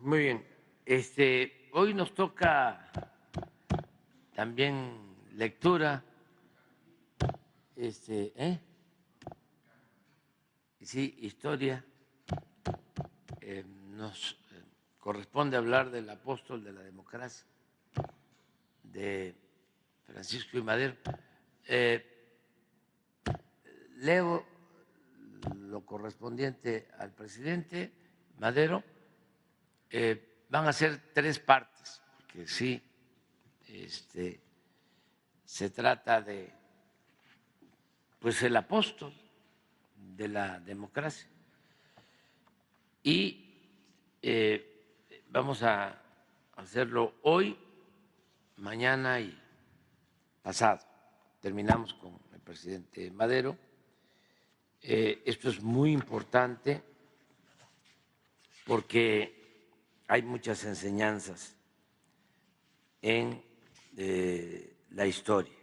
Muy bien. Hoy nos toca también lectura. Sí, historia. Nos corresponde hablar del apóstol de la democracia, de Francisco I. Madero. Leo lo correspondiente al presidente Madero. Van a ser 3 partes, porque sí, se trata de, pues, el apóstol de la democracia. Y vamos a hacerlo hoy, mañana y pasado. Terminamos con el presidente Madero. Esto es muy importante porque hay muchas enseñanzas en la historia.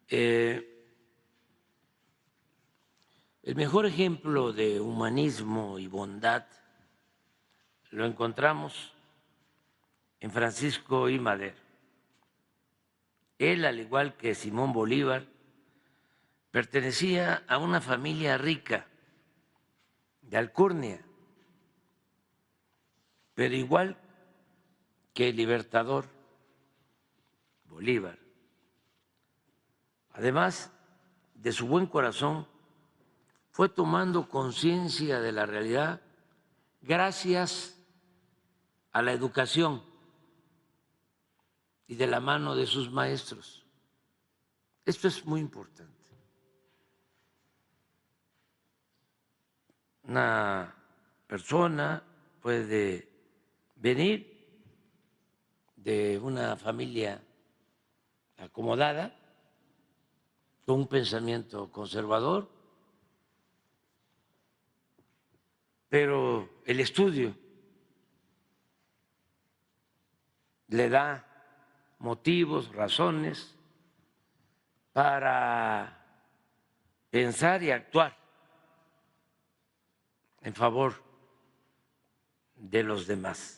El mejor ejemplo de humanismo y bondad lo encontramos en Francisco I. Madero. Él, al igual que Simón Bolívar, pertenecía a una familia rica de alcurnia, pero igual que el libertador Bolívar, además de su buen corazón, fue tomando conciencia de la realidad gracias a la educación y de la mano de sus maestros. Esto es muy importante. Una persona puede venir de una familia acomodada, con un pensamiento conservador, pero el estudio le da motivos, razones para pensar y actuar en favor de los demás.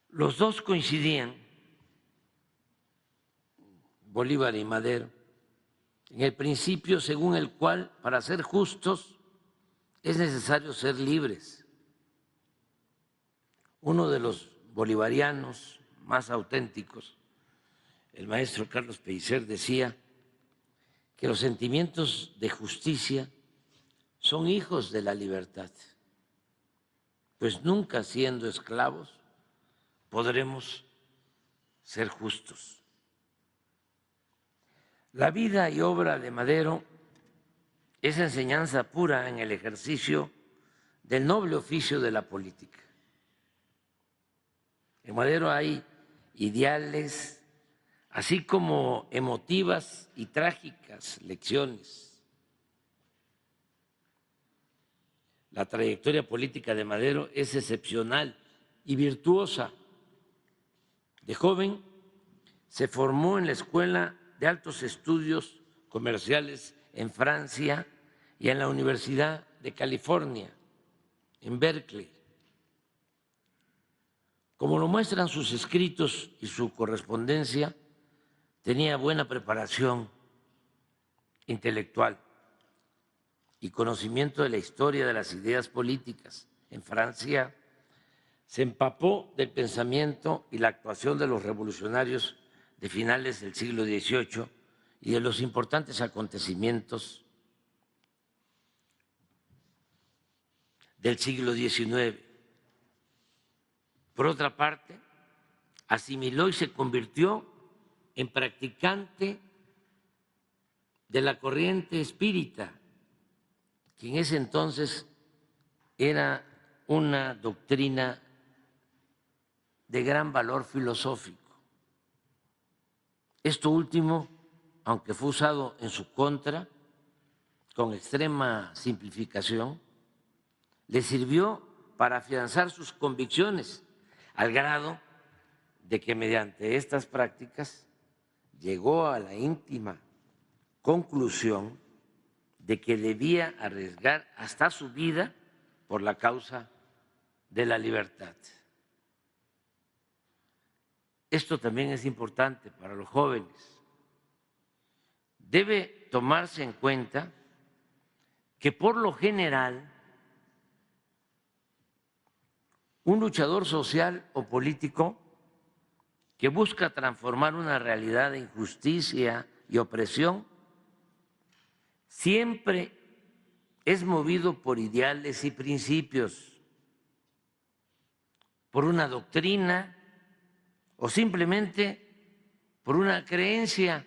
Los dos coincidían, Bolívar y Madero, en el principio según el cual para ser justos es necesario ser libres. Uno de los bolivarianos más auténticos, el maestro Carlos Pellicer, decía que los sentimientos de justicia son hijos de la libertad, pues nunca siendo esclavos podremos ser justos. La vida y obra de Madero es enseñanza pura en el ejercicio del noble oficio de la política. En Madero hay ideales, así como emotivas y trágicas lecciones. La trayectoria política de Madero es excepcional y virtuosa. De joven se formó en la Escuela de Altos Estudios Comerciales en Francia y en la Universidad de California, en Berkeley. Como lo muestran sus escritos y su correspondencia, tenía buena preparación intelectual y conocimiento de la historia de las ideas políticas. En Francia se empapó del pensamiento y la actuación de los revolucionarios de finales del siglo XVIII y de los importantes acontecimientos del siglo XIX. Por otra parte, asimiló y se convirtió en practicante de la corriente espírita, que en ese entonces era una doctrina de gran valor filosófico. Esto último, aunque fue usado en su contra, con extrema simplificación, le sirvió para afianzar sus convicciones, al grado de que mediante estas prácticas llegó a la íntima conclusión de que debía arriesgar hasta su vida por la causa de la libertad. Esto también es importante para los jóvenes. Debe tomarse en cuenta que por lo general un luchador social o político que busca transformar una realidad de injusticia y opresión siempre es movido por ideales y principios, por una doctrina o simplemente por una creencia.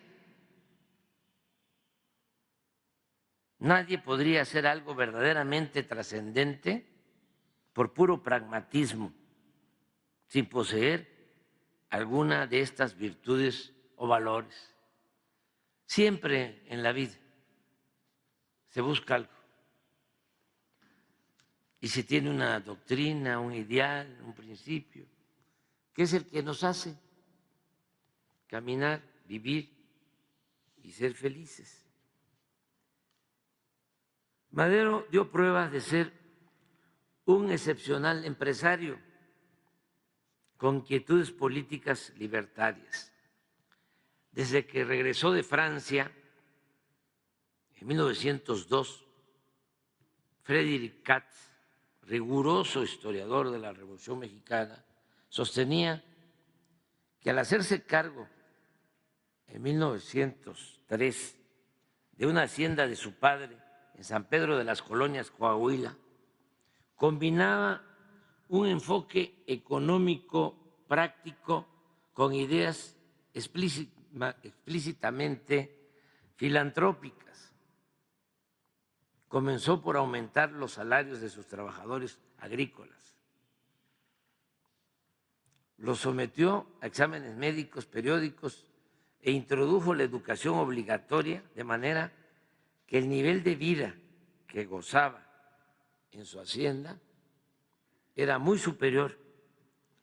Nadie podría hacer algo verdaderamente trascendente por puro pragmatismo, sin poseer alguna de estas virtudes o valores. Siempre en la vida se busca algo. Y se tiene una doctrina, un ideal, un principio, que es el que nos hace caminar, vivir y ser felices. Madero dio pruebas de ser un excepcional empresario con inquietudes políticas libertarias. Desde que regresó de Francia en 1902, Frédéric Katz, riguroso historiador de la Revolución Mexicana, sostenía que al hacerse cargo en 1903 de una hacienda de su padre en San Pedro de las Colonias, Coahuila, combinaba un enfoque económico práctico con ideas explícitamente filantrópicas. Comenzó por aumentar los salarios de sus trabajadores agrícolas. Los sometió a exámenes médicos periódicos e introdujo la educación obligatoria, de manera que el nivel de vida que gozaba en su hacienda era muy superior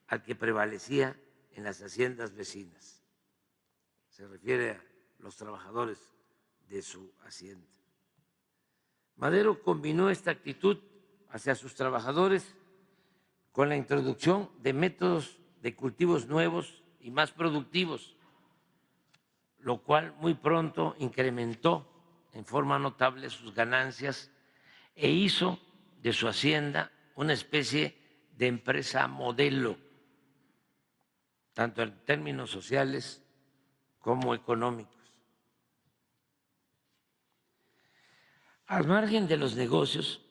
al que prevalecía en las haciendas vecinas. Se refiere a los trabajadores de su hacienda. Madero combinó esta actitud hacia sus trabajadores con la introducción de métodos de cultivos nuevos y más productivos, lo cual muy pronto incrementó en forma notable sus ganancias e hizo de su hacienda una especie de empresa modelo, tanto en términos sociales como económicos. Al margen de los negocios,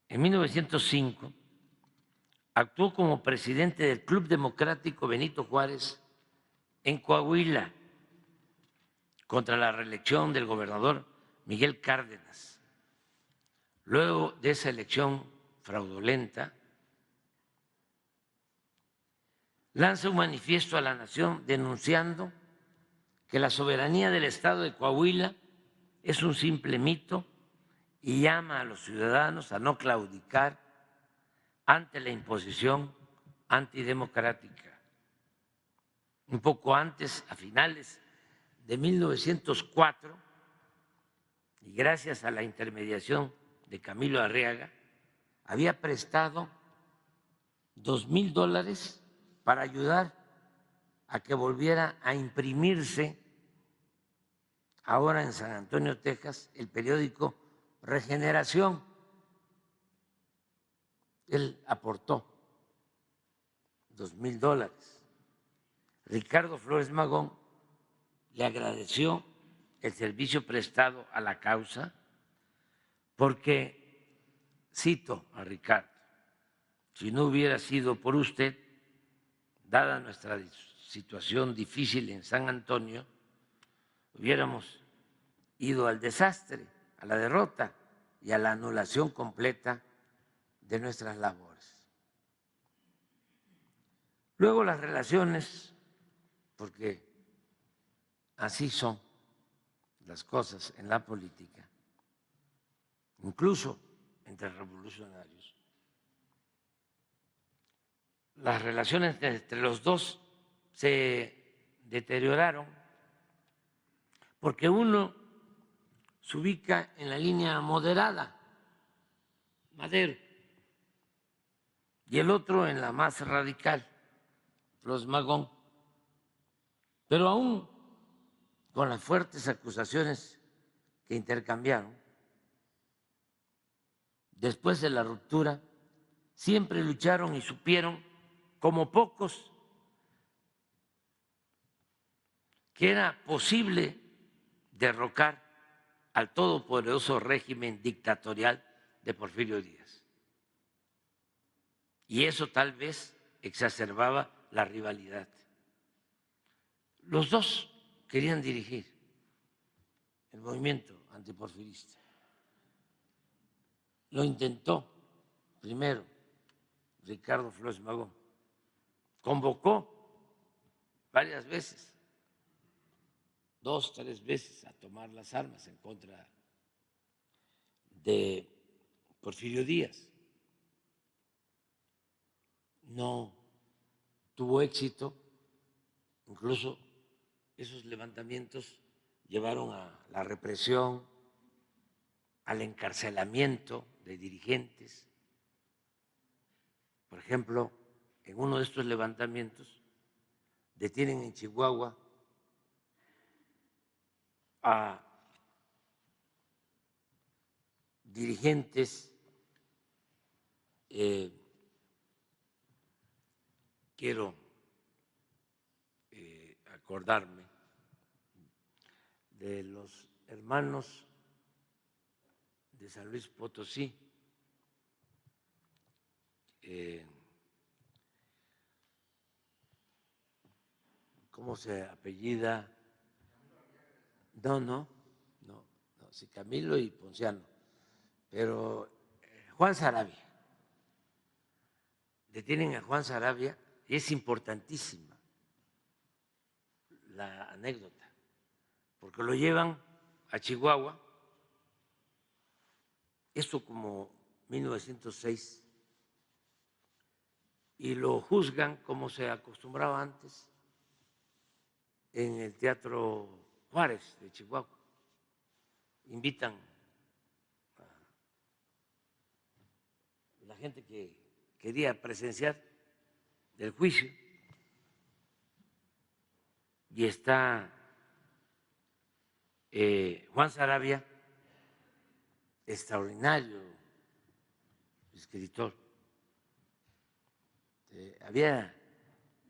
en 1905 actuó como presidente del Club Democrático Benito Juárez en Coahuila contra la reelección del gobernador Miguel Cárdenas. Luego de esa elección fraudulenta, lanza un manifiesto a la nación denunciando que la soberanía del Estado de Coahuila es un simple mito y llama a los ciudadanos a no claudicar ante la imposición antidemocrática. Un poco antes, a finales de 1904, y gracias a la intermediación de Camilo Arriaga, había prestado $2,000 para ayudar a que volviera a imprimirse ahora en San Antonio, Texas, el periódico Regeneración. Él aportó $2,000. Ricardo Flores Magón le agradeció el servicio prestado a la causa porque, cito a Ricardo, si no hubiera sido por usted, dada nuestra situación difícil en San Antonio, hubiéramos ido al desastre, a la derrota y a la anulación completa de nuestras labores. Luego las relaciones, porque así son las cosas en la política, incluso entre revolucionarios. Las relaciones entre los dos se deterioraron porque uno se ubica en la línea moderada, Madero, y el otro en la más radical, Flores Magón. Pero aún con las fuertes acusaciones que intercambiaron, después de la ruptura, siempre lucharon y supieron, como pocos, que era posible derrocar al todopoderoso régimen dictatorial de Porfirio Díaz. Y eso tal vez exacerbaba la rivalidad. Los dos querían dirigir el movimiento antiporfirista. Lo intentó primero Ricardo Flores Magón, convocó varias veces, 2, 3 veces, a tomar las armas en contra de Porfirio Díaz. No tuvo éxito, incluso esos levantamientos llevaron a la represión, al encarcelamiento de dirigentes. Por ejemplo, en uno de estos levantamientos detienen en Chihuahua a dirigentes, quiero acordarme de los hermanos de San Luis Potosí, ¿cómo se apellida? No, sí, Camilo y Ponciano, pero Juan Saravia. Detienen a Juan Saravia y es importantísima la anécdota, porque lo llevan a Chihuahua, esto como 1906, y lo juzgan como se acostumbraba antes en el Teatro Juárez de Chihuahua. Invitan a la gente que quería presenciar el juicio y está Juan Saravia, extraordinario escritor, había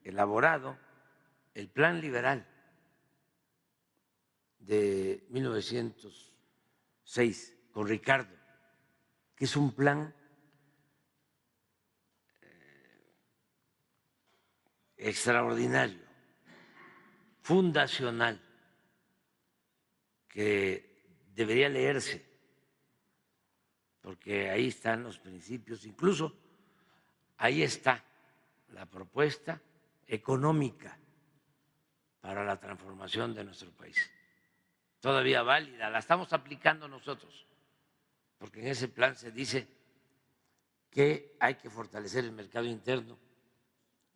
elaborado el Plan Liberal de 1906 con Ricardo, que es un plan extraordinario, fundacional, que debería leerse, porque ahí están los principios, incluso ahí está la propuesta económica para la transformación de nuestro país, todavía válida, la estamos aplicando nosotros, porque en ese plan se dice que hay que fortalecer el mercado interno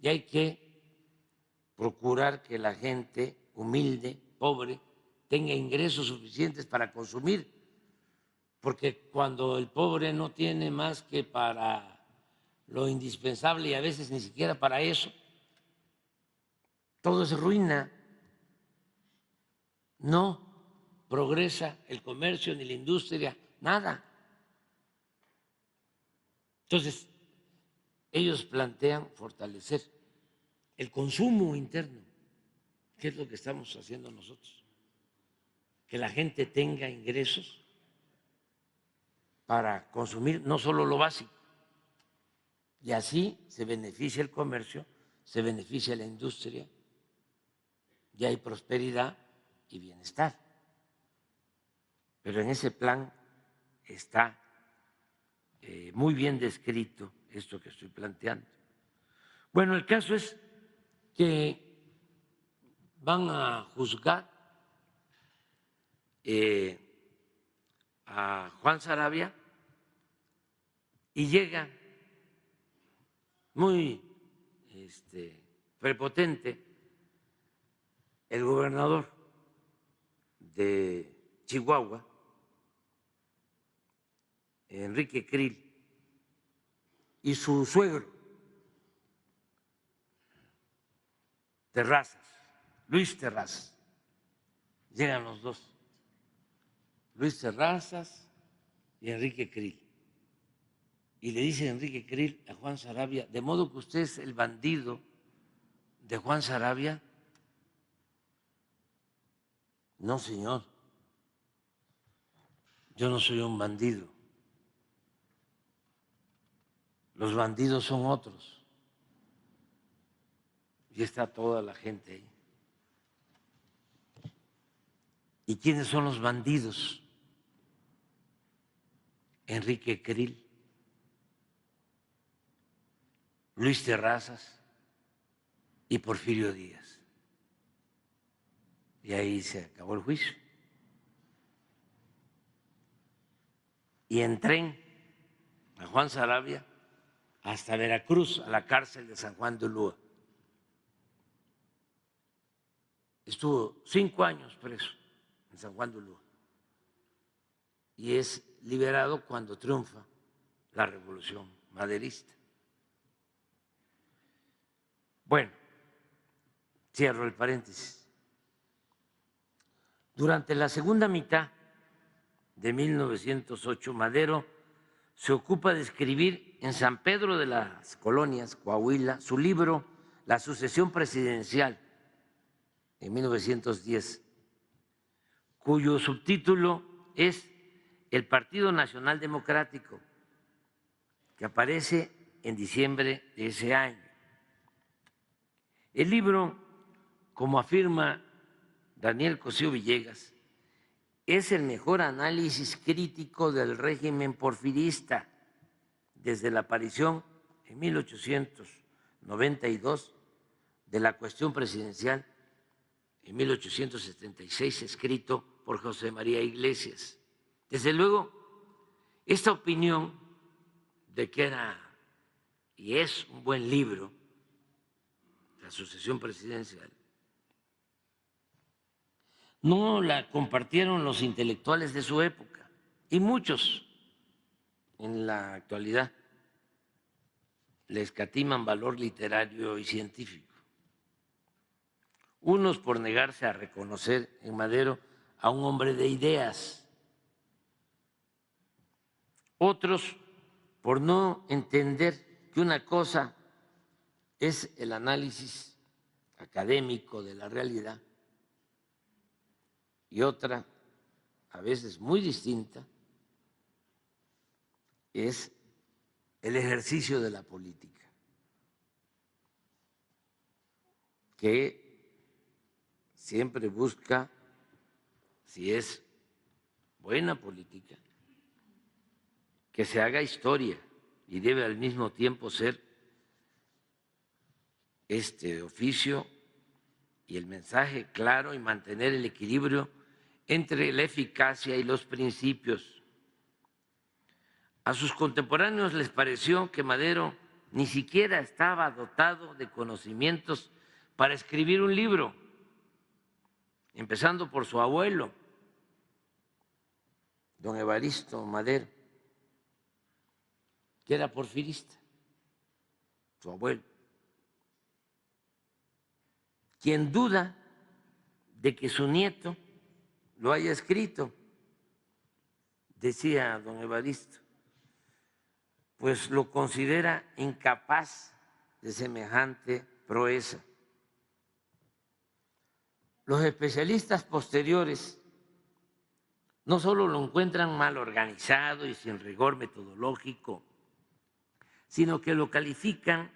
y hay que procurar que la gente humilde, pobre, tenga ingresos suficientes para consumir, porque cuando el pobre no tiene más que para lo indispensable y a veces ni siquiera para eso, todo se ruina, no progresa el comercio ni la industria, nada. Entonces, ellos plantean fortalecer el consumo interno, que es lo que estamos haciendo nosotros, que la gente tenga ingresos para consumir no solo lo básico, y así se beneficia el comercio, se beneficia la industria, y hay prosperidad y bienestar. Pero en ese plan está muy bien descrito esto que estoy planteando. Bueno, el caso es que van a juzgar a Juan Saravia y llega muy prepotente el gobernador de Chihuahua, Enrique Krill, y su suegro, Terrazas, Luis Terrazas. Llegan los dos, Luis Terrazas y Enrique Krill. Y le dice Enrique Krill a Juan Saravia: de modo que usted es el bandido de Juan Saravia. No, señor, yo no soy un bandido. Los bandidos son otros. Y está toda la gente ahí. ¿Y quiénes son los bandidos? Enrique Krill, Luis Terrazas y Porfirio Díaz. Y ahí se acabó el juicio. Y en tren a Juan Saravia hasta Veracruz, a la cárcel de San Juan de Ulúa. Estuvo 5 años preso en San Juan de Ulúa y es liberado cuando triunfa la Revolución Maderista. Bueno, cierro el paréntesis. Durante la segunda mitad de 1908, Madero se ocupa de escribir en San Pedro de las Colonias, Coahuila, su libro La sucesión presidencial, en 1910, cuyo subtítulo es El Partido Nacional Democrático, que aparece en diciembre de ese año. El libro, como afirma Daniel Cosío Villegas, es el mejor análisis crítico del régimen porfirista desde la aparición en 1892 de la cuestión presidencial en 1876, escrito por José María Iglesias. Desde luego, esta opinión de que era y es un buen libro, La sucesión presidencial, no la compartieron los intelectuales de su época y muchos en la actualidad le escatiman valor literario y científico. Unos por negarse a reconocer en Madero a un hombre de ideas, otros por no entender que una cosa es el análisis académico de la realidad y otra, a veces muy distinta, es el ejercicio de la política, que siempre busca, si es buena política, que se haga historia y debe al mismo tiempo ser este oficio y el mensaje claro y mantener el equilibrio entre la eficacia y los principios. A sus contemporáneos les pareció que Madero ni siquiera estaba dotado de conocimientos para escribir un libro, empezando por su abuelo, don Evaristo Madero, que era porfirista, su abuelo. Quien duda de que su nieto lo haya escrito, decía don Evaristo, pues lo considera incapaz de semejante proeza. Los especialistas posteriores no solo lo encuentran mal organizado y sin rigor metodológico, sino que lo califican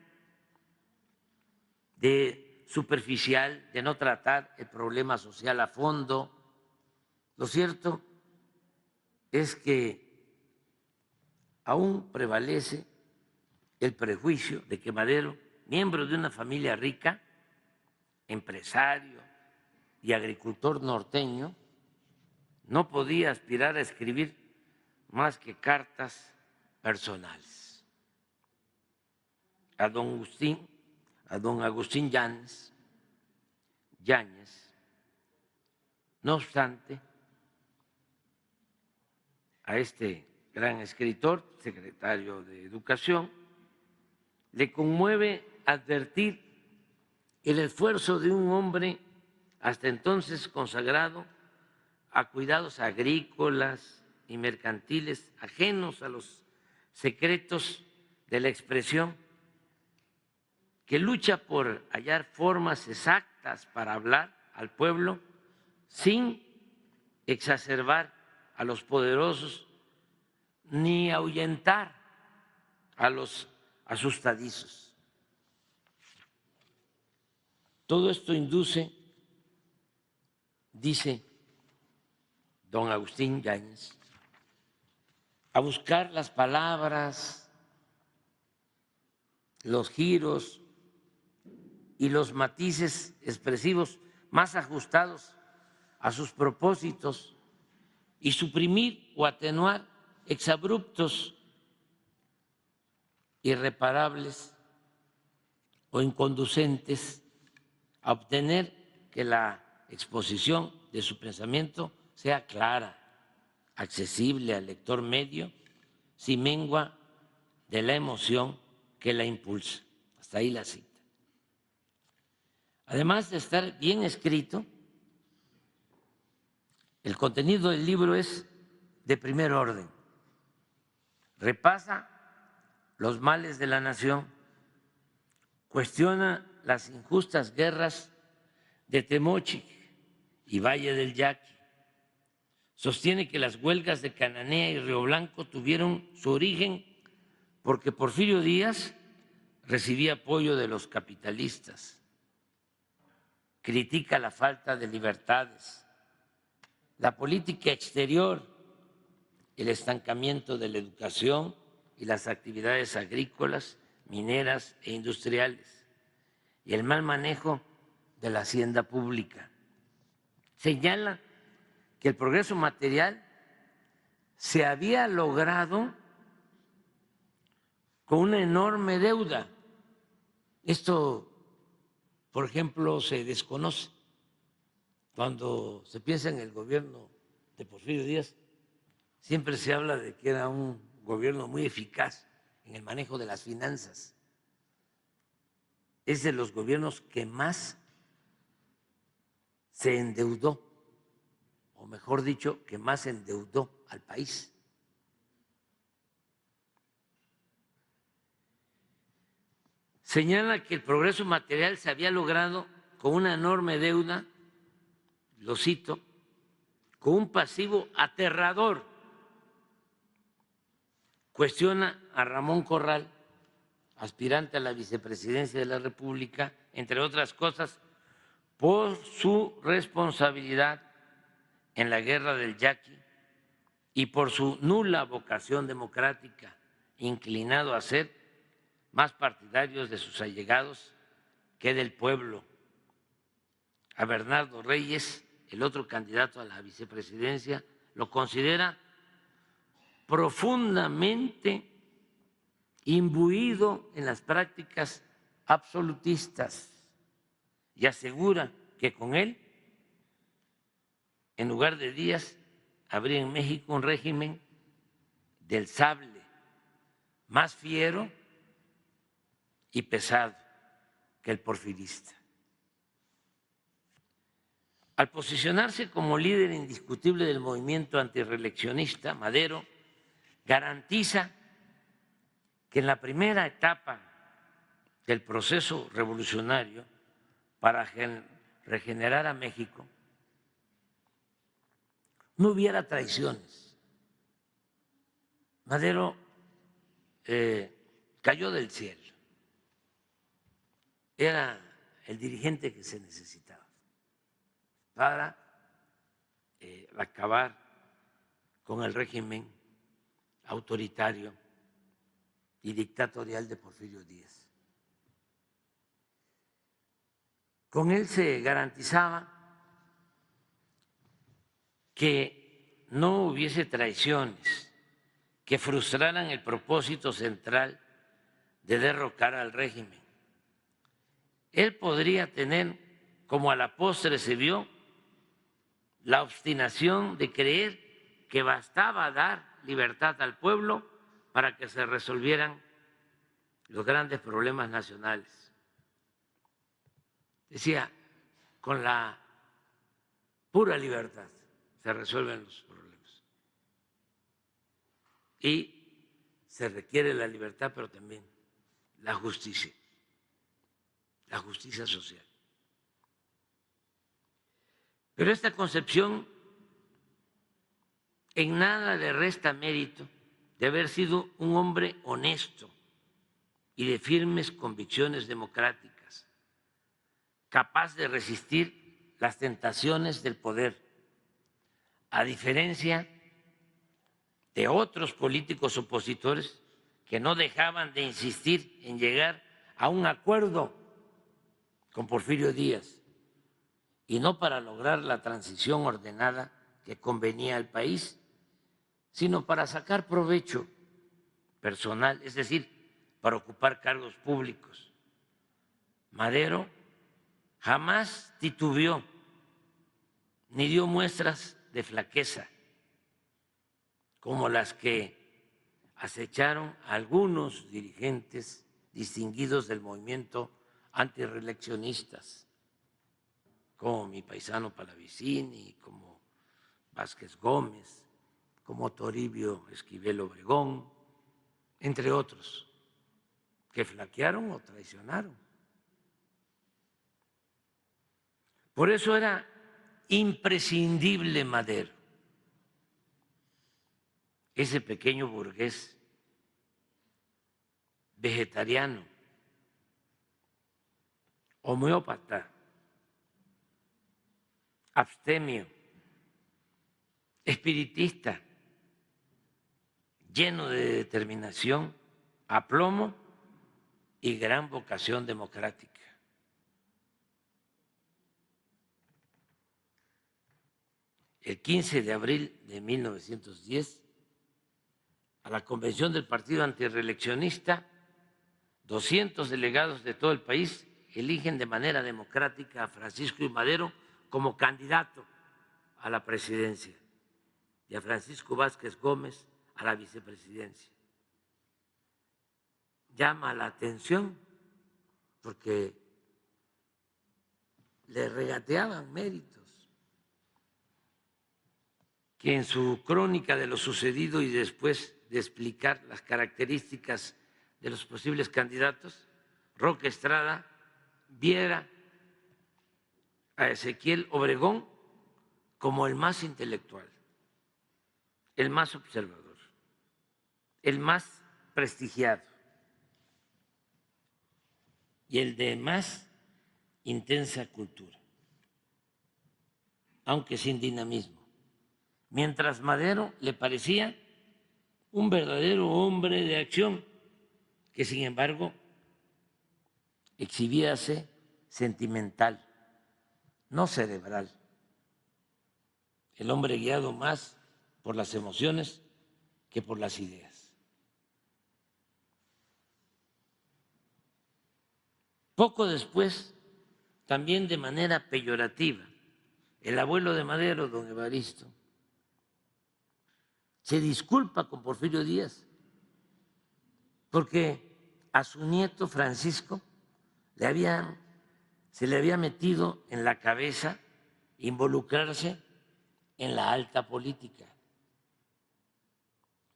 de superficial, de no tratar el problema social a fondo. Lo cierto es que aún prevalece el prejuicio de que Madero, miembro de una familia rica, empresario y agricultor norteño, no podía aspirar a escribir más que cartas personales. A don Agustín Yáñez, no obstante, a este gran escritor, secretario de Educación, le conmueve advertir el esfuerzo de un hombre hasta entonces consagrado a cuidados agrícolas y mercantiles ajenos a los secretos de la expresión, que lucha por hallar formas exactas para hablar al pueblo sin exacerbar a los poderosos ni ahuyentar a los asustadizos. Todo esto induce, dice don Agustín Yáñez, a buscar las palabras, los giros y los matices expresivos más ajustados a sus propósitos y suprimir o atenuar exabruptos irreparables o inconducentes a obtener que la exposición de su pensamiento sea clara, accesible al lector medio, sin mengua de la emoción que la impulsa. Hasta ahí la cita. Además de estar bien escrito, el contenido del libro es de primer orden. Repasa los males de la nación, cuestiona las injustas guerras de Temochic y Valle del Yaqui, sostiene que las huelgas de Cananea y Río Blanco tuvieron su origen porque Porfirio Díaz recibía apoyo de los capitalistas, critica la falta de libertades, la política exterior, el estancamiento de la educación y las actividades agrícolas, mineras e industriales, y el mal manejo de la hacienda pública. Señala que el progreso material se había logrado con una enorme deuda. Esto, por ejemplo, se desconoce. Cuando se piensa en el gobierno de Porfirio Díaz, siempre se habla de que era un gobierno muy eficaz en el manejo de las finanzas. Es de los gobiernos que más se endeudó, o mejor dicho, que más endeudó al país. Señala que el progreso material se había logrado con una enorme deuda, lo cito, con un pasivo aterrador. Cuestiona a Ramón Corral, aspirante a la vicepresidencia de la República, entre otras cosas, por su responsabilidad en la guerra del Yaqui y por su nula vocación democrática, inclinado a ser más partidarios de sus allegados que del pueblo. A Bernardo Reyes, el otro candidato a la vicepresidencia, lo considera profundamente imbuido en las prácticas absolutistas y asegura que con él, en lugar de Díaz, habría en México un régimen del sable, más fiero y pesado que el porfirista. Al posicionarse como líder indiscutible del movimiento antirreeleccionista, Madero garantiza que en la primera etapa del proceso revolucionario para regenerar a México no hubiera traiciones. Madero cayó del cielo. Era el dirigente que se necesitaba para acabar con el régimen autoritario y dictatorial de Porfirio Díaz. Con él se garantizaba que no hubiese traiciones que frustraran el propósito central de derrocar al régimen. Él podría tener, como a la postre se vio, la obstinación de creer que bastaba dar libertad al pueblo para que se resolvieran los grandes problemas nacionales. Decía, con la pura libertad se resuelven los problemas. Y se requiere la libertad, pero también la justicia social. Pero esta concepción en nada le resta mérito de haber sido un hombre honesto y de firmes convicciones democráticas, capaz de resistir las tentaciones del poder, a diferencia de otros políticos opositores que no dejaban de insistir en llegar a un acuerdo con Porfirio Díaz, y no para lograr la transición ordenada que convenía al país, sino para sacar provecho personal, es decir, para ocupar cargos públicos. Madero jamás titubeó ni dio muestras de flaqueza como las que acecharon a algunos dirigentes distinguidos del movimiento antirreeleccionistas, como mi paisano Pallavicini, como Vázquez Gómez, como Toribio Esquivel Obregón, entre otros, que flaquearon o traicionaron. Por eso era imprescindible Madero, ese pequeño burgués vegetariano, homeópata, abstemio, espiritista, lleno de determinación, aplomo y gran vocación democrática. El 15 de abril de 1910, a la convención del Partido Antirreeleccionista, 200 delegados de todo el país eligen de manera democrática a Francisco I. Madero como candidato a la presidencia y a Francisco Vázquez Gómez a la vicepresidencia. Llama la atención porque le regateaban méritos, que en su crónica de lo sucedido y después de explicar las características de los posibles candidatos, Roque Estrada viera a Ezequiel Obregón como el más intelectual, el más observador, el más prestigiado y el de más intensa cultura, aunque sin dinamismo, mientras Madero le parecía un verdadero hombre de acción que, sin embargo, exhibíase sentimental, no cerebral. El hombre guiado más por las emociones que por las ideas. Poco después, también de manera peyorativa, el abuelo de Madero, don Evaristo, se disculpa con Porfirio Díaz porque a su nieto Francisco se le había metido en la cabeza involucrarse en la alta política,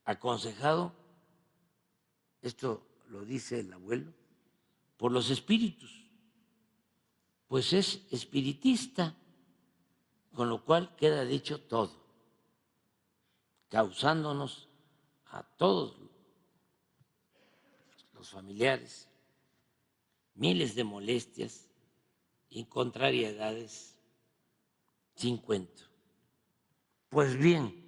aconsejado, esto lo dice el abuelo, por los espíritus, pues es espiritista, con lo cual queda dicho todo, causándonos a todos los familiares miles de molestias y contrariedades sin cuento. Pues bien,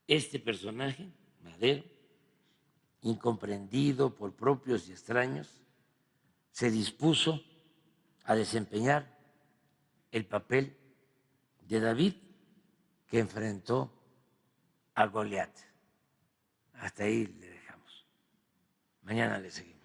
este personaje, Madero, incomprendido por propios y extraños, se dispuso a desempeñar el papel de David que enfrentó a Goliat. Hasta ahí le dejamos. Mañana le seguimos.